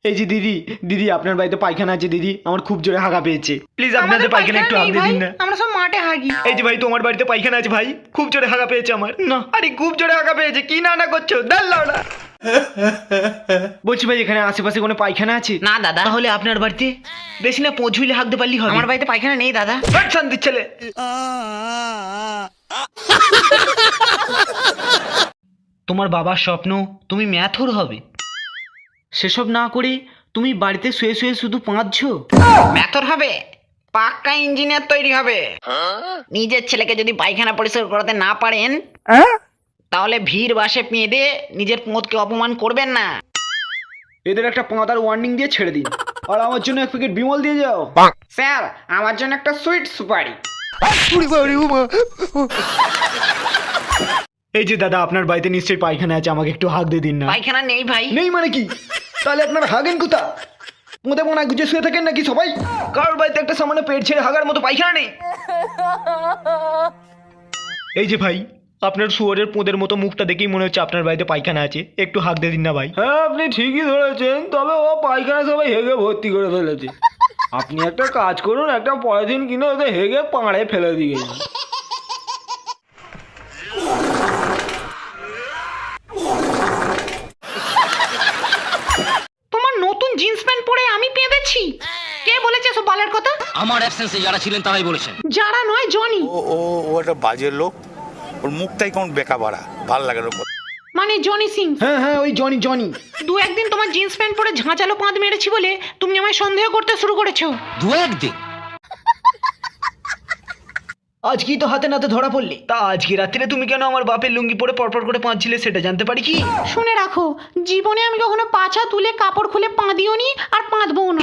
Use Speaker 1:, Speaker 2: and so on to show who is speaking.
Speaker 1: এই যে দিদি, দিদি আপনার বাড়িতে পায়খানা আছে দিদি, আমার খুব জোরে হাগা পেয়েছে, প্লিজ আপনাদের পায়খানা একটু হাগতে দিন না।
Speaker 2: আমরা সব মাঠে হাগি।
Speaker 1: এই যে ভাই তোমার বাড়িতে পায়খানা আছে ভাই, খুব জোরে হাগা পেয়েছে আমার। না আরে খুব জোরে হাগা পেয়েছে, কি না করছো দাল্লাওড়া। বলছি ভাই এখানে আশেপাশে কোনো পায়খানা আছে?
Speaker 2: না দাদা।
Speaker 1: তাহলে আপনার বাড়িতে বেশি না পৌঁছুইলে হাগতে পারলি হবে।
Speaker 2: আমার বাড়িতে পায়খানা নেই দাদা।
Speaker 1: শান্তির ছেলে। তোমার বাবার স্বপ্ন তুমি ম্যাথর হবে, সেসব না করে তুমি বাড়িতে শুয়ে শুয়ে শুধু পাঁচছো।
Speaker 2: ম্যাথর হবে, পাক্কা ইঞ্জিনিয়ার তৈরি হবে। নিজের ছেলেকে যদি পায়খানা পরিষ্কার করাতে না পারেন তাহলে ভিড় বাসে পেঁদে নিজের পোঁতকে অপমান করবেন না।
Speaker 1: এদের একটা পাঁতার ওয়ার্নিং দিয়ে ছেড়ে দিন, আর আমার জন্য এক প্যাকেট বিমল দিয়ে যাও।
Speaker 2: স্যার আমার জন্য একটা সুইট সুপারি।
Speaker 1: এই যে দাদা আপনার বাড়িতে নিশ্চয়ই পায়খানা আছে, আমাকে একটু হাগ দিয়ে দিন না।
Speaker 2: পায়খানা নেই ভাই।
Speaker 1: নেই মানে কি? তাহলে আপনার হাগেন কোথা? মোদে মোনা গুজে শুয়ে থাকেন নাকি সবাই? কারোর বাড়িতে একটা সামান্য পেট ছেড়ে হাগার মতো পায়খানা নেই? এই যে ভাই আপনার শুয়োরের পোঁদের মতো মুখটা দেখেই মনে হচ্ছে আপনার বাড়িতে পায়খানা আছে, একটু হাগ দিয়ে দিন না ভাই। হ্যাঁ আপনি ঠিকই ধরেছেন, তবে ও পায়খানা সবাই হেগে ভর্তি করে ফেলেছে। আপনি একটা কাজ করুন, একটা পলিথিন কিনে ওদের হেগে পাড়ে ফেলে দিয়ে।
Speaker 2: তোমার নতুন জিন্স প্যান্ট পরে আমি পেঁদেছি? কে বলেছে সব বালের কথা?
Speaker 3: আমার অ্যাবসেন্সে যারা ছিলেন তারাই বলেছেন।
Speaker 2: যারা নয় জনি।
Speaker 4: ও ও ও একটা বাজে লোক, ওর মুখটাই কেমন বেকা বাড়া, ভাল লাগে না।
Speaker 2: মানে জনি সিং।
Speaker 1: হ্যাঁ হ্যাঁ ওই জনি জনি।
Speaker 2: দু একদিন তোমার জিন্স প্যান্ট পরে ঝাঁচালো পাঁদ মেরেছি বলে তুমি আমায় সন্দেহ করতে শুরু করেছো।
Speaker 3: দু একদিন?
Speaker 1: আজকেই তো হাতে নাতে ধরা পড়লে, তা আজকে রাত্রে তুমি কেন আমার বাপের লুঙ্গি পরে পরপর করে পাঁচছিলে সেটা জানতে পারি কি?
Speaker 2: শুনে রাখো, জীবনে আমি কখনো পাছা তুলে কাপড় খুলে পাঁদিও নি আর পাঁদবও না।